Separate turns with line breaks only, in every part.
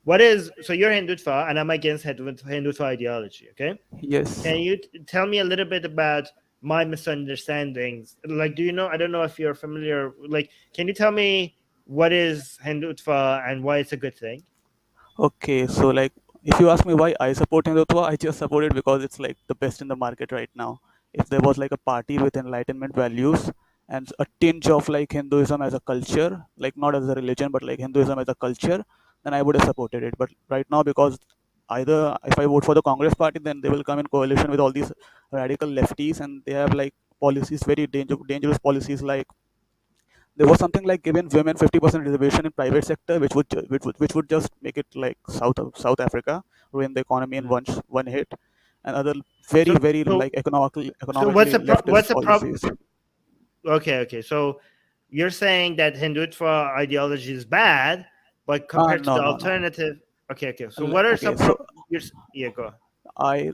So you're Hindutva, and I'm against Hindutva ideology. Okay,
Yes.
can you tell me a little bit about my misunderstandings? Like, do you know? I don't know if you're familiar. Like, can you tell me what is Hindutva and why it's a good thing?
Okay, so like if you ask me why I support Hindutva, I just support it because it's like the best in the market right now. If there was like a party with enlightenment values and a tinge of like Hinduism as a culture, like not as a religion, but like Hinduism as a culture, then I would have supported it. But right now, because either if I vote for the Congress party, then they will come in coalition with all these radical lefties, and they have like policies, very dangerous policies like there was something like giving women 50% reservation in private sector, which would just make it like South Africa, ruin the economy in
Mm.
one hit, and other very
So,
very
so,
like economically
so what's
economically
the what's
leftist
the problem?
policies.
Okay. So you're saying that Hindutva ideology is bad, but compared to
No,
the
no, no.
alternative, okay. So
Like,
what are
okay,
some
so
yeah, go.
I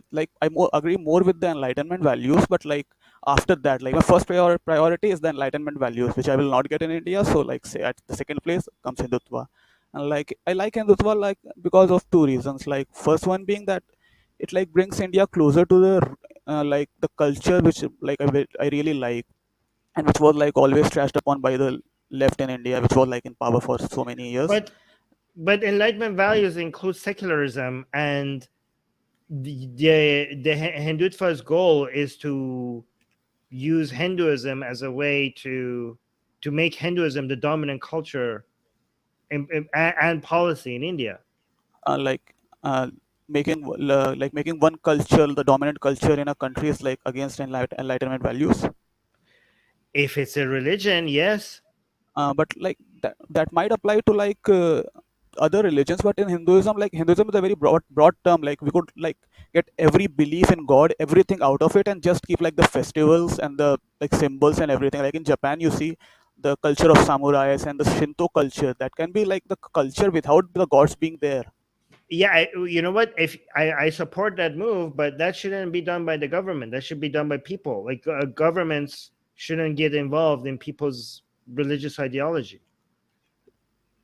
agree more with the enlightenment values, but like after that, like my first priority is the enlightenment values, which I will not get in India. So like say at the second place comes Hindutva, and like I like Hindutva like because of two reasons. Like first one being that it like brings India closer to the like the culture which like I really like, and which was like always trashed upon by the left in India, which was like in power for so many years.
But enlightenment values include secularism, and the Hindutva's goal is to use Hinduism as a way to make Hinduism the dominant culture and policy in India.
Like making making one culture the dominant culture in a country is like against enlightenment values.
If it's a religion, yes.
But like that might apply to like other religions, but in Hinduism, like Hinduism is a very broad term. Like we could like get every belief in God, everything out of it, and just keep like the festivals and the like symbols and everything. Like in Japan, you see the culture of samurais and the Shinto culture. That can be like the culture without the gods being there.
Yeah, you know what? If I support that move, but that shouldn't be done by the government. That should be done by people. Like governments shouldn't get involved in people's religious ideology.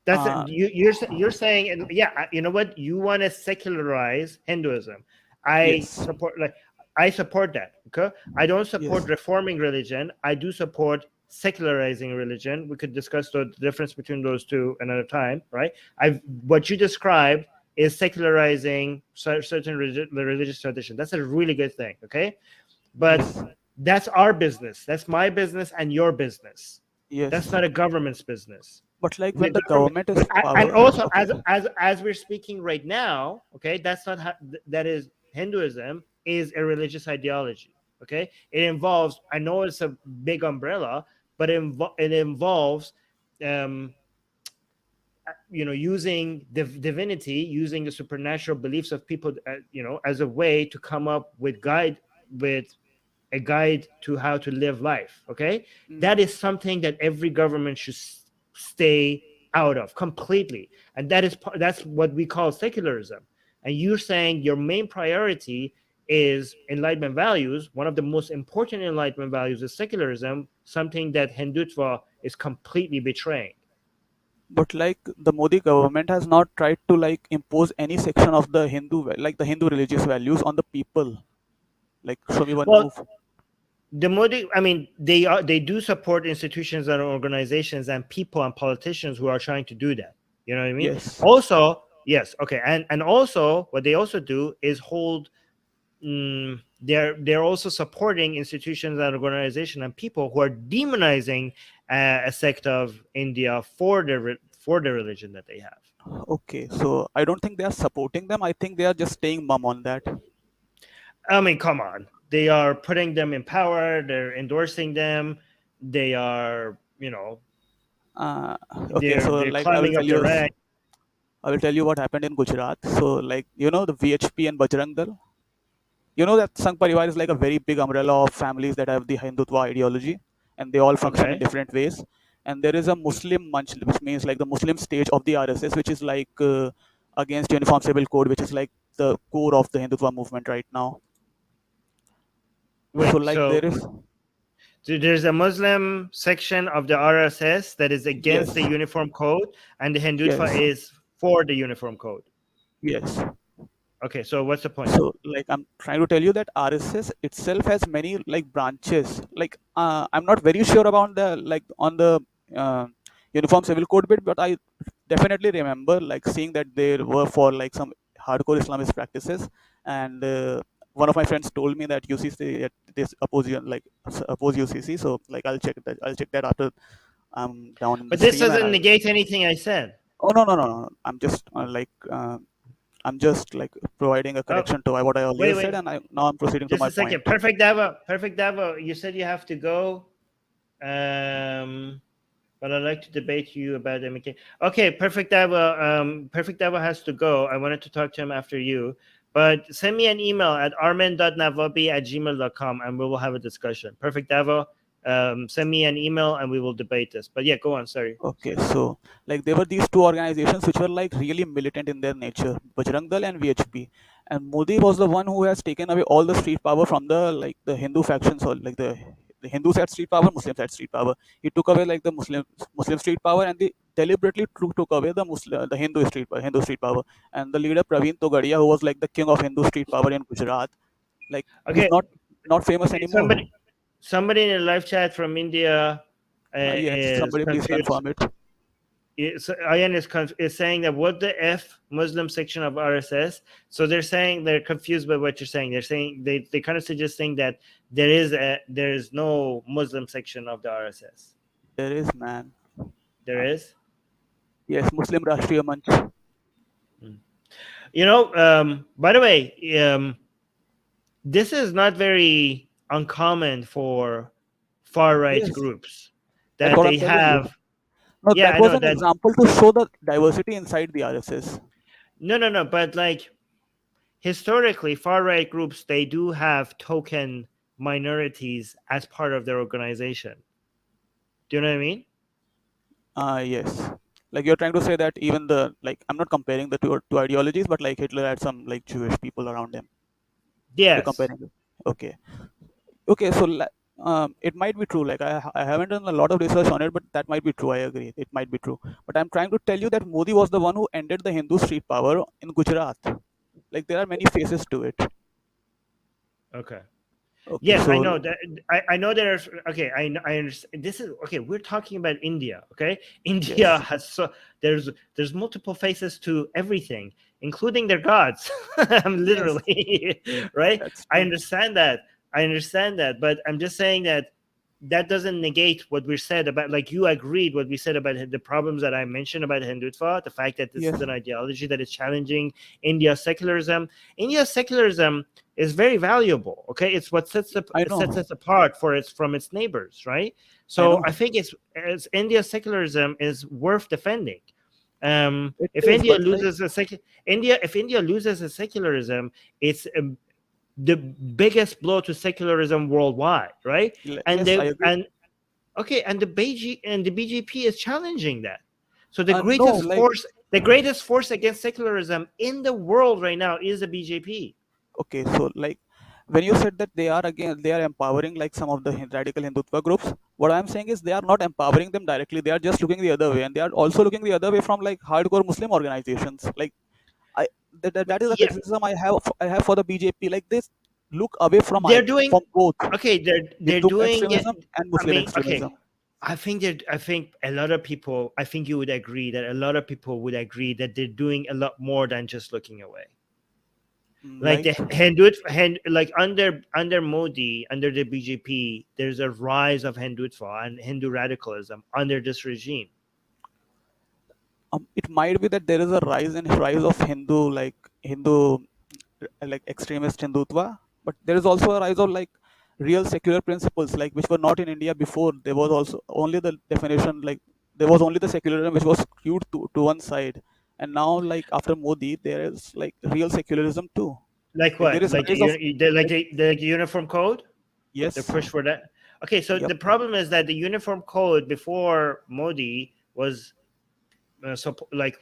That's
Uh,
you're saying, and yeah, you know what? You want to secularize Hinduism. I
yes,
support like I support that. Okay, I don't support
yes.
reforming religion. I do support secularizing religion. We could discuss the difference between those two another time, right? I what you described is secularizing certain religious tradition. That's a really good thing. Okay, but
Yes,
that's our business. That's my business and your business. That's
yes.
not a government's business.
But like
The
when the
government,
government is
and
power,
also
okay,
as we're speaking right now, okay, that's not how, that is Hinduism is a religious ideology. Okay, it involves, I know it's a big umbrella, but it involves um using divinity, using the supernatural beliefs of people, as a way to come up with a guide to how to live life. Okay, that
mm,
is something that every government should stay out of completely, and that's what we call secularism. And you're saying your main priority is enlightenment values. One of the most important enlightenment values is secularism, something that Hindutva is completely betraying.
but like the Modi government has not tried to like impose any section of the like the Hindu religious values on the people. Like show me one
Well,
move.
the Modi, I mean, they do support institutions and organizations and people and politicians who are trying to do that. You know what I mean?
Yes.
Also, yes, okay, and also what they also do is hold. They're also supporting institutions and organizations and people who are demonizing a sect of India for the religion that they have.
Okay, so I don't think they are supporting them. I think they are just staying mum on that.
I mean, come on, they are putting them in power. They're endorsing them. They are,
Uh, okay,
they're
so
they're
like
climbing up the rank.
I will tell you what happened in Gujarat. So like the VHP and Bajrang Dal. You know that Sangh Parivar is like a very big umbrella of families that have the Hindutva ideology, and they all function in
Okay.
different ways. And there is a Muslim munch, which means like the Muslim stage of the RSS, which is like against Uniform Civil Code, which is like the core of the Hindutva movement right now. So
Wait,
like there
so
is
there's a Muslim section of the RSS that is against the
yes,
uniform code, and the Hindutva
yes,
is for the uniform code.
Yes.
Okay, so what's the point?
So like I'm trying to tell you that RSS itself has many like branches. Like I'm not very sure about the like on the uh, uniform civil code bit, but I definitely remember like seeing that they were for like some hardcore Islamist practices, and one of my friends told me that UCC that this oppose like oppose UCC. So like I'll check that after I'm down in the
But this
stream, and
doesn't
I'll.
negate anything I said.
Oh no no no no! I'm just I'm just like providing a
Oh,
correction to what I earlier
wait,
said,
wait.
and now I'm proceeding to
Just
my
a second.
point.
Perfect Davo. Perfect Davo. You said you have to go. But I'd like to debate you about MK. Okay, Perfect Davo. Perfect Davo has to go. I wanted to talk to him after you. But send me an email at armin.navabi@gmail.com and we will have a discussion. Perfect Davo. Send me an email and we will debate this. But yeah, go on. Sorry.
Okay, so like there were these two organizations which were like really militant in their nature, Bajrang Dal and VHP, and Modi was the one who has taken away all the street power from the like the Hindu factions, or like the Hindus had street power, Muslims had street power. He took away like the Muslim street power, and they deliberately took away the Hindu street power. And the leader Praveen Togadia, who was like the king of Hindu street power in Gujarat, like he's
Okay.
not famous
Okay.
anymore.
Somebody in the live chat from India
Yes,
is
somebody please
confused.
confirm it.
Ayan is saying that what the F Muslim section of RSS. So they're saying they're confused by what you're saying. They're saying they kind of suggesting that there is no Muslim section of the RSS.
There is, man.
There
Um,
is.
yes, Muslim Rashtriya Manch.
You know, by the way, this is not very uncommon for far right
Yes,
groups
that's
that
what I'm
they
telling you.
have.
No,
Yeah,
that
I
was
know
an
that.
example to show the diversity inside the RSS.
No, but like historically, far right groups they do have token minorities as part of their organization. Do you know what I mean?
Yes. Like you're trying to say that even the like I'm not comparing the two ideologies, but like Hitler had some like Jewish people around him. You're
Yes.
comparing it. Okay. Okay. So it might be true. Like I haven't done a lot of research on it, but that might be true. I agree. It might be true. But I'm trying to tell you that Modi was the one who ended the Hindu street power in Gujarat. Like there are many faces to it.
Okay.
Okay.
Yes, I
So
know that. I know there's okay. I understand. This is okay. We're talking about India. Okay, India
yes.
has there's multiple faces to everything, including their gods. I'm
Yes.
literally right.
That's
I
true.
understand that. I understand that, but I'm just saying that that doesn't negate what we said about like you agreed what we said about the problems that I mentioned about Hindutva, the fact that this
Yes.
is an ideology that is challenging India's secularism. India's secularism is very valuable. Okay, it's what
I
sets
know.
us apart for its from its neighbors, right?
I
So I
know.
think it's India's secularism is worth defending.
It
If
is,
India
but like
loses if India loses a secularism, it's the biggest blow to secularism worldwide, right? And
yes, I
they
agree.
and the BJP is challenging that. So
No, like
the greatest force against secularism in the world right now is the BJP.
okay, so like when you said that they are empowering like some of the radical Hindutva groups, what I'm saying is they are not empowering them directly. They are just looking the other way, and they are also looking the other way from like hardcore Muslim organizations. Like I that is the
Yeah,
criticism I have for the BJP. Like they look away
they're doing
from both
okay. They're
Hindu
doing it.
extremism and
I
Muslim
mean, okay.
extremism.
I think a lot of people. I think you would agree that a lot of people would agree that they're doing a lot more than just looking away. Like
Like
the like under Modi, under the BJP, there's a rise of Hindutva and Hindu radicalism under this regime.
it might be that there is a rise of Hindu like extremist Hindutva, but there is also a rise of like real secular principles like which were not in India before. There was also only the definition like there was only the secularism which was skewed to one side, and now like after Modi there is like real secularism too.
Like
Like there
what?
is
Like
rise of like
the uniform code? The
yes,
push for that. Okay, so
yep,
the problem is that the uniform code before Modi was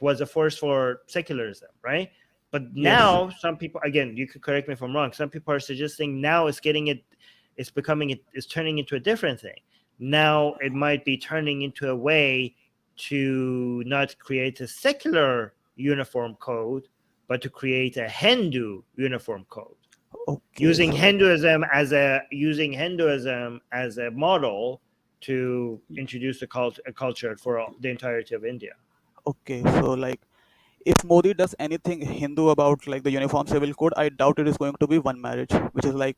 was a force for secularism, right? But
yes.
now some people, again, you could correct me if I'm wrong. Some people are suggesting now it's turning into a different thing. Now it might be turning into a way to not create a secular uniform code, but to create a Hindu uniform code,
Okay,
using
so like
Hinduism as a model to introduce a culture for the entirety of India.
okay, so like if Modi does anything Hindu about like the uniform civil code, I doubt it is going to be one marriage, which is like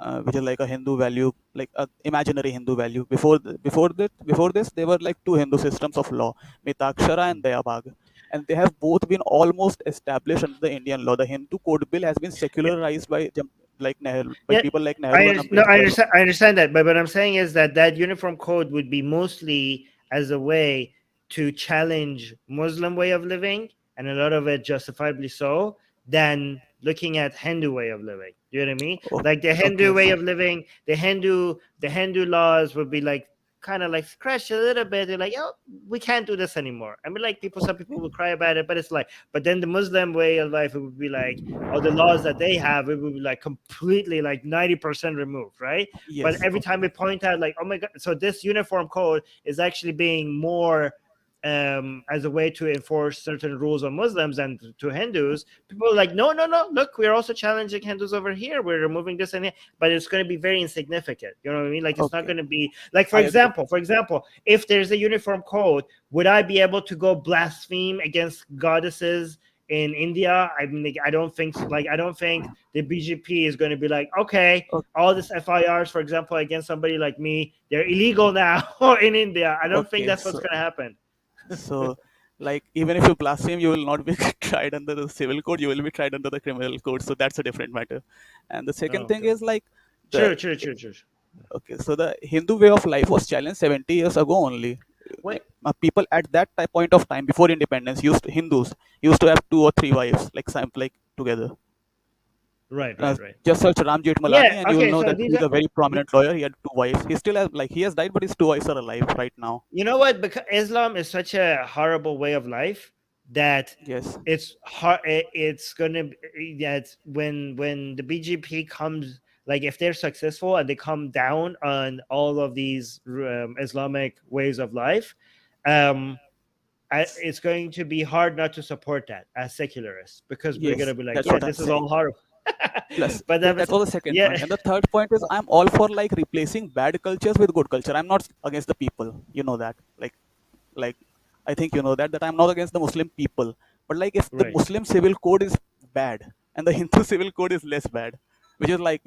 a Hindu value, like a imaginary Hindu value. Before this, there were like two Hindu systems of law, Mitakshara and Dayabag, and they have both been almost established under the Indian law. The Hindu Code Bill has been
Yeah,
secularized by like Nehru, by
yeah,
people like Nehru and
no,
Ambedkar.
I understand that, but what I'm saying is that that uniform code would be mostly as a way to challenge Muslim way of living, and a lot of it justifiably so, than looking at Hindu way of living. You know what I mean?
Oh,
Like the Hindu
okay,
way of living, the Hindu laws would be like kind of like scratched a little bit. They're like, oh, we can't do this anymore. I mean, like some
okay,
people will cry about it, but it's like, but then the Muslim way of life, it would be like, or the laws that they have, it would be like completely like 90% removed, right? But
yes,
every time
okay,
we point out, like, oh my God, so this uniform code is actually being more as a way to enforce certain rules on Muslims and to Hindus. People are like, no, no, no, look, we're also challenging Hindus over here. We're removing this and that, but it's going to be very insignificant. You know what I mean? Like, it's not
okay.
going to be like,
I agree.
for example, if there's a uniform code, would I be able to go blaspheme against goddesses in India? I mean, like, I don't think so. Like, I don't think the BGP is going to be like, okay, all this FIRs, for example, against somebody like me, they're illegal now in India. I don't think
Okay,
that's what's going to happen.
so like even if you blaspheme, you will not be tried under the civil code. You will be tried under the criminal code. So that's a different matter. And the
Oh,
second thing
okay.
is like the
True.
okay. So the Hindu way of life was challenged 70 years ago only.
What?
People at that point of time before independence Hindus used to have two or three wives like together.
Right.
Just search Ram Jethmalani
Yeah.
and you will
Okay.
know
So
that
these
he's
are,
a very
the-
prominent lawyer. He had two wives. He still has like he has died, but his two wives are alive right now.
you know what? Because Islam is such a horrible way of life that
Yes.
it's hard. It's gonna that when the BGP comes, like if they're successful and they come down on all of these Islamic ways of life, um, it's going to be hard not to support that as secularists because we're gonna
Yes,
be like,
that's
yeah,
what I'm
this is all
saying.
horrible.
Plus,
But
that was the second
yeah,
point. And the third point is I'm all for like replacing bad cultures with good culture. I'm not against the people. You know that. Like I think you know that I'm not against the Muslim people. But like if the
right.
Muslim civil code is bad and the Hindu civil code is less bad, which is like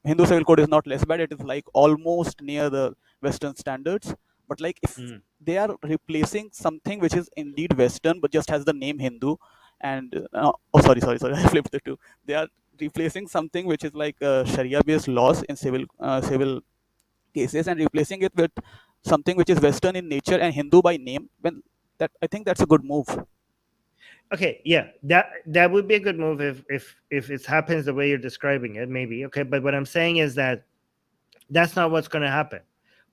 Hindu civil code is not less bad, it is like almost near the Western standards. But like if
Mhm.
they are replacing something which is indeed Western but just has the name Hindu, and oh sorry, I flipped the two. They are replacing something which is like Sharia based laws in civil cases and replacing it with something which is Western in nature and Hindu by name. When that I think that's a good move.
Okay, yeah, that would be a good move if it happens the way you're describing it, maybe. Okay, but what I'm saying is that that's not what's going to happen.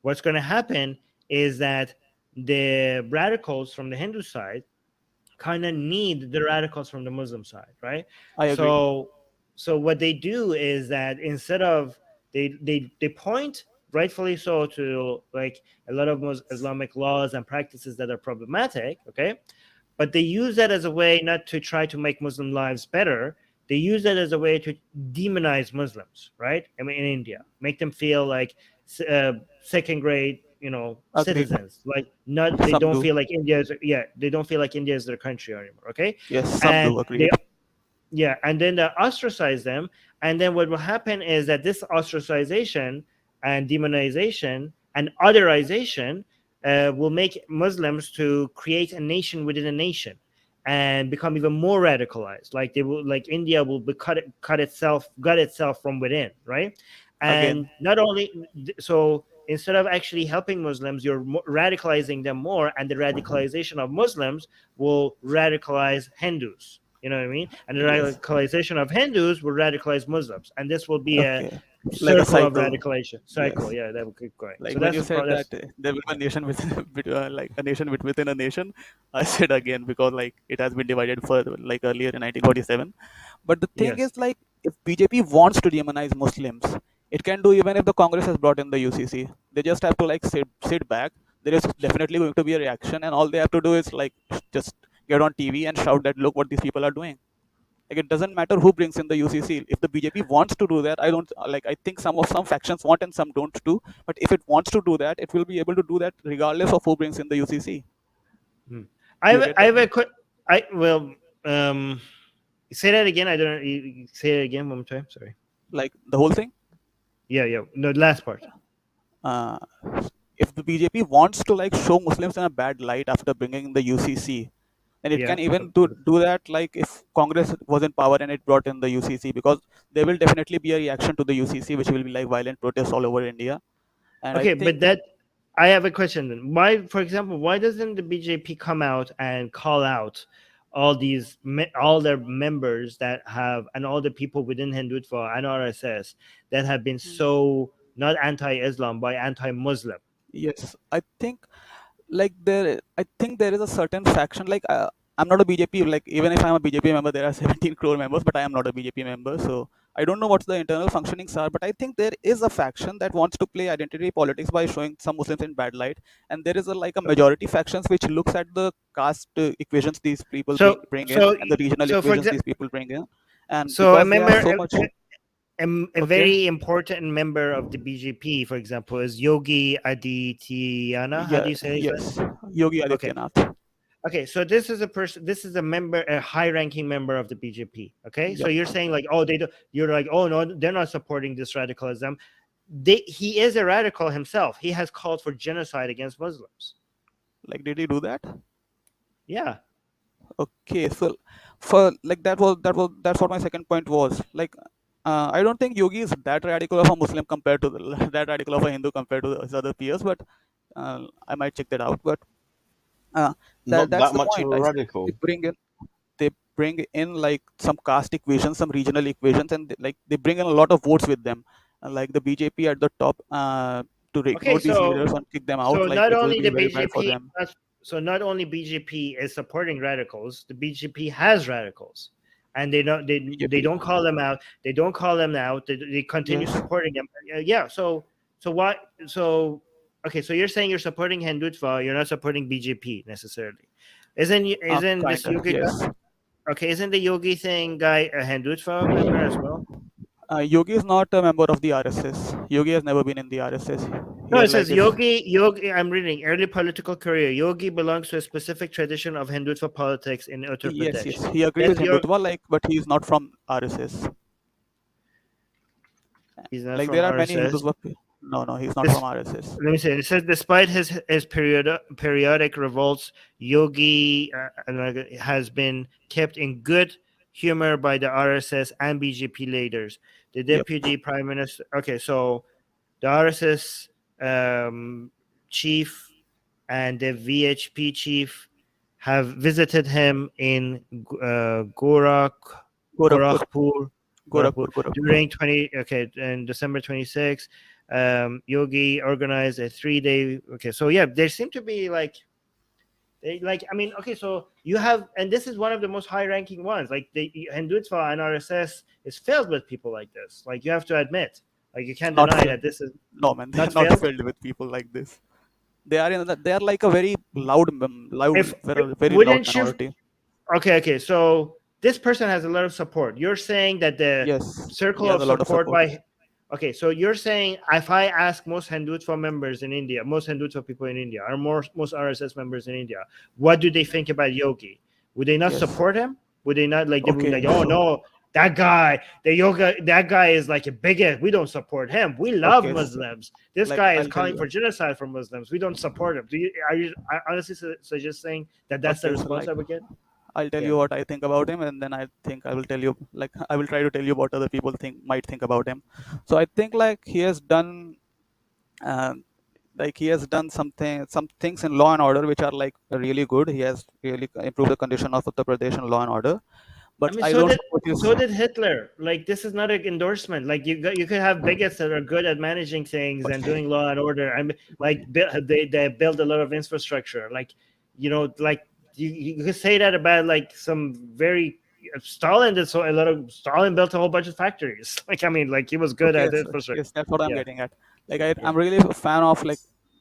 What's going to happen is that the radicals from the Hindu side kind of need the radicals from the Muslim side, right?
I agree.
So what they do is that instead of they point rightfully so to like a lot of Islamic laws and practices that are problematic, okay? But they use that as a way not to try to make Muslim lives better. They use that as a way to demonize Muslims, right? I mean, in India, make them feel like second grade,
Agreed.
citizens. Like not, they
Some
don't
do.
feel like India is, yeah, they don't feel like India is their country anymore. Okay,
Yes, some
and
do.
they,
Agreed.
yeah, and then they ostracize them, and then what will happen is that this ostracization and demonization and otherization will make Muslims to create a nation within a nation and become even more radicalized. Like they will, like India will be gut itself from within, right?
Again,
And not only so, instead of actually helping Muslims, you're radicalizing them more, and the radicalization of Muslims will radicalize Hindus. You know what I mean? And the
yes.
radicalization of Hindus will radicalize Muslims, and this will be a
Okay. Like a
circle of
cycle.
radicalization cycle.
Yes.
Yeah, that will keep going. So
Like when
that's
you
the
said that
process.
there will be a
Yeah.
nation within like a nation within a nation, I said again because like it has been divided further like earlier in 1947. But the thing
Yes.
is like if BJP wants to demonize Muslims, it can do even if the Congress has brought in the UCC. They just have to like sit back. There is definitely going to be a reaction, and all they have to do is like just get on TV and shout that look what these people are doing. Like it doesn't matter who brings in the UCC. If the BJP wants to do that, I don't like. I think some factions want and some don't do. But if it wants to do that, it will be able to do that regardless of who brings in the UCC.
I
Do you
have,
get
I
that?
have a quick. I well, say that again. I don't. You say it again one more time. Sorry.
Like the whole thing.
Yeah. No, last part.
Uh, if the BJP wants to like show Muslims in a bad light after bringing in the UCC, then it
Yeah.
can even do that like if Congress was in power and it brought in the UCC, because there will definitely be a reaction to the UCC, which will be like violent protests all over India. And I
Okay,
think
but that I have a question then. Why, for example, why doesn't the BJP come out and call out all their members that have, and all the people within Hindutva and RSS that have been so not anti-Islam but anti-Muslim?
yes, I think there is a certain faction like I'm not a BJP, like even if I'm a BJP member there are 17 crore members, but I am not a BJP member, so I don't know what the internal functionings are, but I think there is a faction that wants to play identity politics by showing some Muslims in bad light, and there is a majority factions which looks at the caste equations these people
So,
bring in,
so,
and the regional
so for
equations these
example,
people bring in, and
so a
because they are
member,
so much
a
okay.
very important member of the BJP, for example, is Yogi Adityanath. How do
Yeah,
you say his name?
yes, Yogi
Okay.
Adityanath.
Okay, so this is a person. This is a member, a high-ranking member of the BJP. Okay, so
Yep.
you're saying like, oh, they do. You're like, oh no, they're not supporting this radicalism. He is a radical himself. He has called for genocide against Muslims.
Like, did he do that?
Yeah.
Okay, so for like that's what my second point was. Like, I don't think Yogi is that radical of a Muslim compared to that radical of a Hindu compared to his other peers, but I might check that out. But
Not
that's
that
the
much of
point.
a
They
radical.
bring in like some caste equations, some regional equations, and they bring in a lot of votes with them. Like the BJP at the top, to
Okay,
ignore these leaders and kick them out, like
not
it will
only
be
the
very bad for
BJP,
them.
not only BJP is supporting radicals, the BJP has radicals, and they
BJP,
don't call them out. They don't call them out. They continue
yes.
supporting them. Yeah. So what? So okay. So you're saying you're supporting Hindutva. You're not supporting BJP necessarily. Isn't this
Kinda,
Yogi guy?
yes.
Okay. Isn't the Yogi thing guy a Hindutva member as well?
Yogi is not a member of the RSS. Yogi has never been in the RSS. He
No, it
has like
says
his
Yogi. I'm reading early political career. Yogi belongs to a specific tradition of Hindutva politics in Uttar
yes,
Pradesh.
yes. He agrees with
Does your
Hindutva, like, but he is not from RSS.
He's not
Like
from
there are many
RSS.
Hindutva. No, he's not
This,
from RSS.
let me say. It says despite his periodic revolts, Yogi has been kept in good humor by the RSS and BJP leaders. The
Yep.
deputy prime minister. Okay, so the RSS chief and the VHP chief have visited him in
Gorakhpur,
Gorakhpur
Gorakhpur.
during in December 26th. Yogi organized a 3-day. Okay, so yeah, there seem to be like I mean, okay, so you have, and this is one of the most high-ranking ones. Like the Hindutva and RSS is filled with people like this. Like you have to admit, like you can't
Not
deny
filled.
that this is
No, man, they are
not
not
filled.
filled with people like this. They are they are like a very loud,
If
very loud
wouldn't you?
minority.
Okay. So this person has a lot of support. You're saying that the
Yes, he
circle
has
of
a lot of
support
support.
by. Okay, so you're saying if I ask most Hindutva members in India, most Hindutva people in India, or most RSS members in India, what do they think about Yogi? Would they not
Yes.
support him? Would they not like? They would be
Okay.
like, oh
So
no, that guy, that guy is like a bigot. We don't support him. We love
okay. So,
Muslims. This
like
guy is
I'll tell
calling
you.
for genocide for Muslims. We don't support him. Are you honestly suggesting that that's the
Okay. So
response
like
I would get?
I'll tell
Yeah.
you what I think about him, and then I think I will tell you, like, I will try to tell you what other people might think about him. So I think like he has done, some things in law and order which are like really good. He has really improved the condition of Uttar Pradesh in law and order.
I
But
mean,
I don't support his.
so did Hitler. Like, this is not an endorsement. Like, you could have bigots that are good at managing things and doing law and order. I mean, like, they build a lot of infrastructure. Like, like you could say that about like some very Stalin did so a lot of Stalin built a whole bunch of factories. Like, I mean, like he was good
Okay,
at
yes,
infrastructure.
yes, that's what I'm
Yeah,
getting at. Like
yeah.
I'm really a fan of like,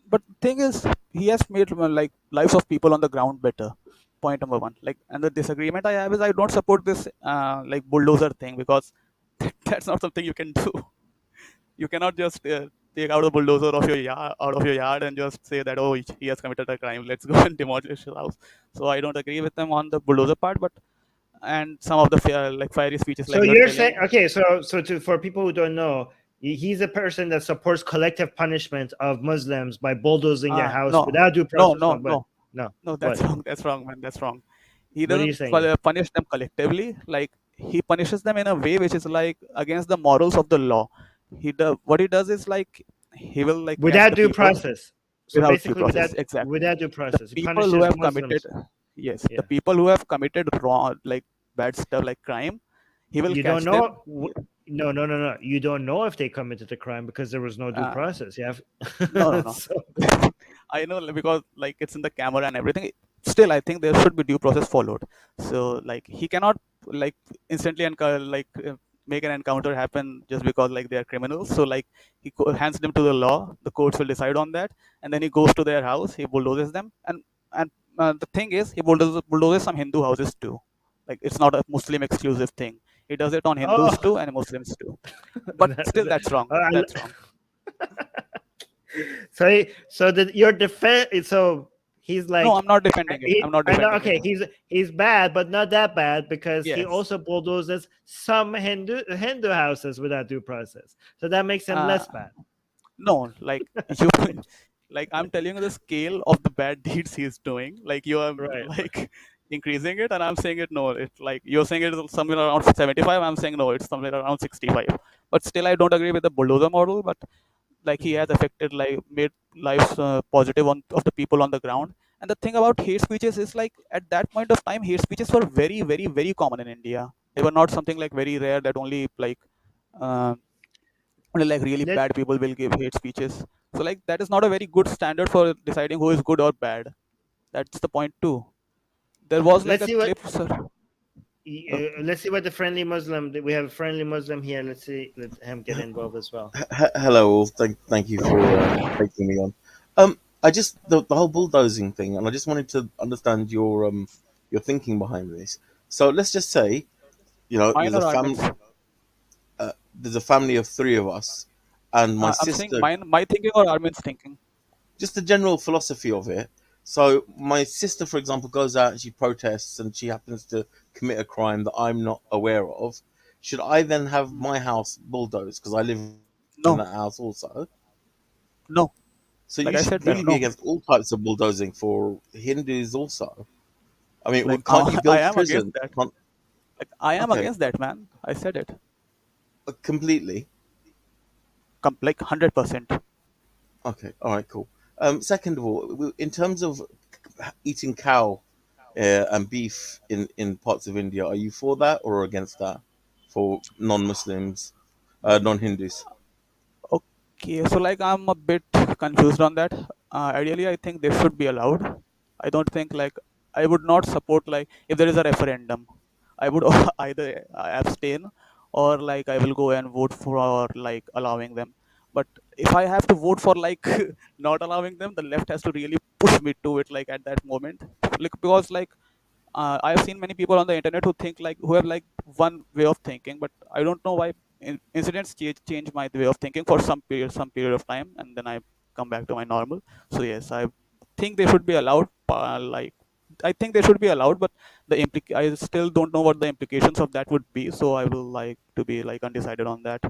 but thing is, he has made like lives of people on the ground better. point number one. Like, and the disagreement I have is I don't support this like bulldozer thing, because that's not something you can do. You cannot just take out the bulldozer of your yard, out of your yard, and just say that, oh, he has committed a crime, let's go and demolish his house. So I don't agree with them on the bulldozer part, but and some of the like fiery speeches,
So
like you're
you're saying,
telling.
okay, for people who don't know, he's a person that supports collective punishment of Muslims by bulldozing their house
No,
without due
no,
process.
no,
No, but
no,
no,
no. That's
what?
wrong. That's wrong, man. That's wrong. He
What are you
doesn't
saying?
punish them collectively. Like, he punishes them in a way which is like against the morals of the law. What he does is like he will like catch
Without
the
due
people
process. So
without due
basically,
process. Exactly.
without due
The
process, he
people who
punishes
have committed,
Muslims.
yes, the
Yeah.
people who have committed wrong, like bad stuff, like crime, he will
You don't
catch
know.
them.
No, no, no, no. You don't know if they committed a crime because there was no due
Uh,
process. You
no, no,
have
no.
so,
I know, like, because like it's in the camera and everything. Still, I think there should be due process followed. So like he cannot like instantly make an encounter happen just because like they are criminals. So like hands them to the law. The courts will decide on that, and then he goes to their house. He bulldozes them, and the thing is, he bulldozes some Hindu houses too. Like, it's not a Muslim exclusive thing. He does it on Hindus
oh,
too and Muslims too. But still, that's wrong.
uh,
That's wrong.
so that your defense. So he's
No,
like,
I'm not defending it. I'm not
I know.
defending it.
Okay, he's bad, but not that bad because he
Yes.
also bulldozes some Hindu houses without due process. So that makes him
Uh,
less bad.
no, like you, like I'm telling you the scale of the bad deeds he's doing. Like, you are
Right.
like increasing it, and I'm saying it no. It's like you're saying it is somewhere around 75. I'm saying no, it's somewhere around 65. But still, I don't agree with the bulldozer model. But like, he has affected, like, made lives positive of the people on the ground. And the thing about hate speeches is, like, at that point of time, hate speeches were very, very, very common in India. They were not something like very rare that only like uh, only like really
Let
bad people will give hate speeches. So like, that is not a very good standard for deciding who is good or bad. That's the point too. There was like
let's
a
see what
clip, sir.
let's see what the friendly Muslim. We have a friendly Muslim here. Let's see. Let him get involved as well.
Hello, all. Thank you for taking me on. I just the whole bulldozing thing, and I just wanted to understand your thinking behind this. So let's just say,
Mine or Armin's?
there's a family of three of us, and my
I'm saying
sister.
mine, my thinking or Armin's thinking.
Just the general philosophy of it. So my sister, for example, goes out and she protests, and she happens to commit a crime that I'm not aware of. Should I then have my house bulldozed because I live in
No,
that house also?
no.
So
Like
you
I
should
said that,
really be
no.
against all types of bulldozing for Hindus also. I mean,
Like,
can't you
I
build
am against
prison?
that.
Can't,
Like, I am
okay,
against that, man. I said it.
completely.
Like 100%.
Okay, all right, cool. Second of all, in terms of eating cow and beef in parts of India, are you for that or against that for non-Muslims, non-Hindus?
Okay, so like, I'm a bit confused on that. Ideally, I think they should be allowed. I don't think, like, I would not support, like, if there is a referendum, I would either abstain, or like I will go and vote for like allowing them. But if I have to vote for like not allowing them, the left has to really push me to it, like at that moment, like, because like I've seen many people on the internet who have like one way of thinking, but I don't know why incidents change my way of thinking for some period of time, and then I come back to my normal. So yes, I think they should be allowed. Like, I think they should be allowed, but I still don't know what the implications of that would be. So I will like to be like undecided on that,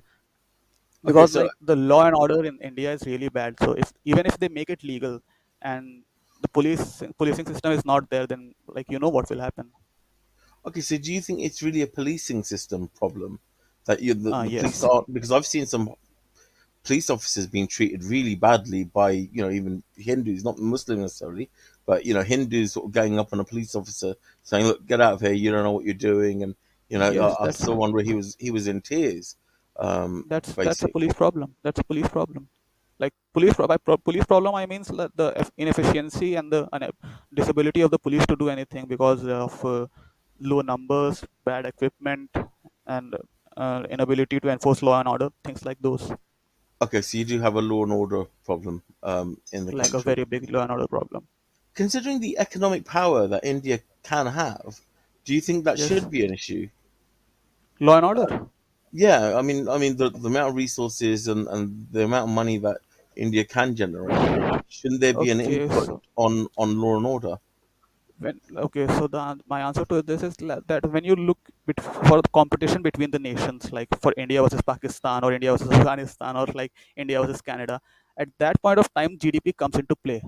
Okay,
because
so
like the law and order in India is really bad. So if even if they make it legal, and the policing system is not there, then like, what will happen.
okay, so do you think it's really a policing system problem that the police
Yes.
are, because I've seen some police officers being treated really badly by even Hindus, not Muslims necessarily, but Hindus sort of going up on a police officer saying, "Look, get out of here! You don't know what you're doing." And
Yes,
I saw one where he was in tears,
that's a
basically.
police problem. That's a police problem. Like, police problem, I means like the inefficiency and the disability of the police to do anything because of low numbers, bad equipment, and inability to enforce law and order, things like those.
Okay, so you do have a law and order problem in the
Like a
country.
very big law and order problem.
Considering the economic power that India can have, do you think that
Yes.
should be an issue?
Law and order.
Yeah, I mean the amount of resources and the amount of money that India can generate, shouldn't there be an
Okay,
input
so
on law and order?
so my answer to this is that when you look for the competition between the nations, like for India versus Pakistan or India versus Afghanistan or like India versus Canada, at that point of time GDP comes into play.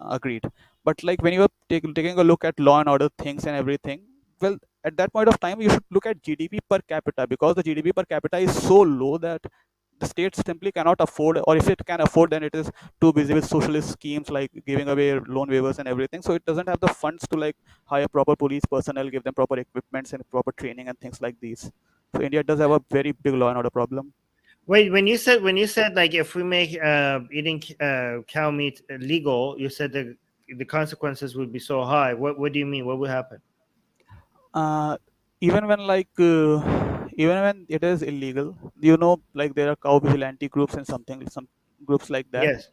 Agreed. But like when you are taking a look at law and order things and everything, well, at that point of time you should look at GDP per capita, because the GDP per capita is so low that the state simply cannot afford, or if it can afford, then it is too busy with socialist schemes like giving away loan waivers and everything, so it doesn't have the funds to like hire proper police personnel, give them proper equipments and proper training and things like these. So India does have a very big law and order problem.
Wait, when you said like if we make eating cow meat legal, you said the consequences would be so high. What do you mean? What would happen?
uh, even when even when it is illegal, like there are cow vigilante groups and some groups like that.
Yes.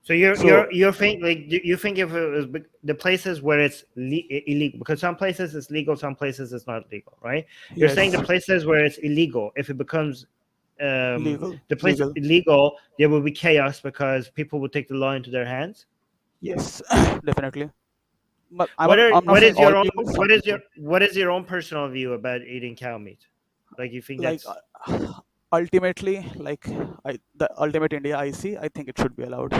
So you're
So
you're you're think like you think if it was the places where it's illegal, because some places it's legal, some places it's not legal, right? You're saying the
yes,
places where it's illegal, if it becomes the place
legal,
illegal, there will be chaos because people will take the law into their hands.
yes. Definitely. But I'm not
What
saying
is
all
your own
people, some people.
what is your own personal view about eating cow meat? Like you think
Like
that's
ultimately, like the ultimate India I see, I think it should be allowed.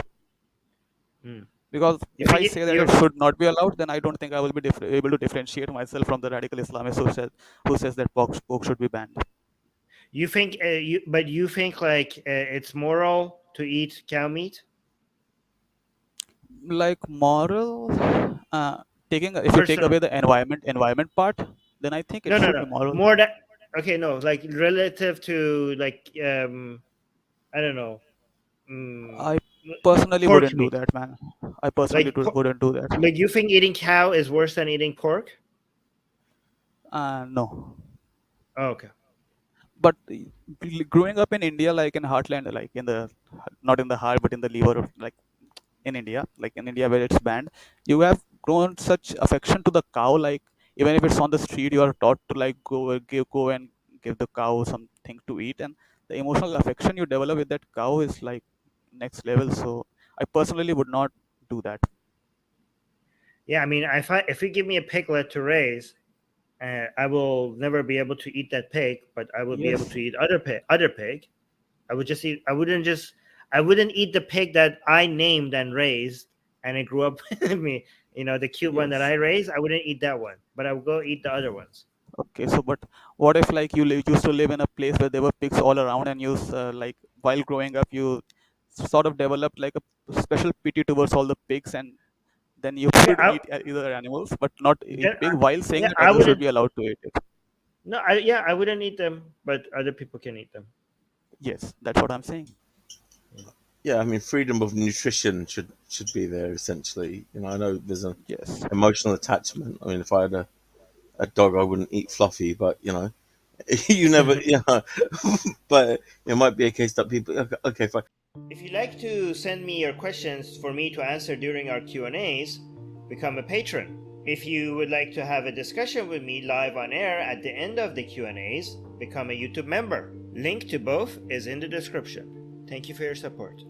hmm.
Because
You
if
think
I say that
you're
it should not be allowed, then I don't think I will be able to differentiate myself from the radical Islamist who says that pork should be banned.
you think you think like it's moral to eat cow meat?
Like moral, uh, taking if you take
Personal.
away the environment part, then I think it
No, no,
should
no.
be moral.
More that okay, no, like relative to like I don't know, mm,
I personally
pork
wouldn't do
meat.
that, man. I personally
Like
wouldn't do that.
like you think eating cow is worse than eating pork?
No.
Oh, okay.
But growing up in India, like in heartland, like in the not in the heart, but in the liver, like in India, like in India where it's banned, you have grown such affection to the cow. Like even if it's on the street, you are taught to like go and give the cow something to eat, and the emotional affection you develop with that cow is like next level. So I personally would not do that.
Yeah, I mean, if you give me a piglet to raise, I will never be able to eat that pig, but I will be able
Yes,
to eat other pig. I would just eat. I wouldn't eat the pig that I named and raised, and it grew up with me. You know, the cute one that I
yes.
raised. I wouldn't eat that one, but I would go eat the other ones.
Okay, so but what if like you used to live in a place where there were pigs all around, and like while growing up you sort of developed like a special pity towards all the pigs, and then you
Yeah,
would eat either animals but not eat
then
pig, while saying
yeah,
that
I
others should
wouldn't.
be allowed to eat it.
No, I wouldn't eat them, but other people can eat them.
Yes, that's what I'm saying.
Yeah, I mean, freedom of nutrition should be there essentially. I know there's an
Yes,
emotional attachment. I mean, if I had a dog, I wouldn't eat Fluffy, but you never, but it might be a case that people. Okay, okay, fine.
If you'd like to send me your questions for me to answer during our Q&As, become a patron. If you would like to have a discussion with me live on air at the end of the Q&As, become a YouTube member. Link to both is in the description. Thank you for your support.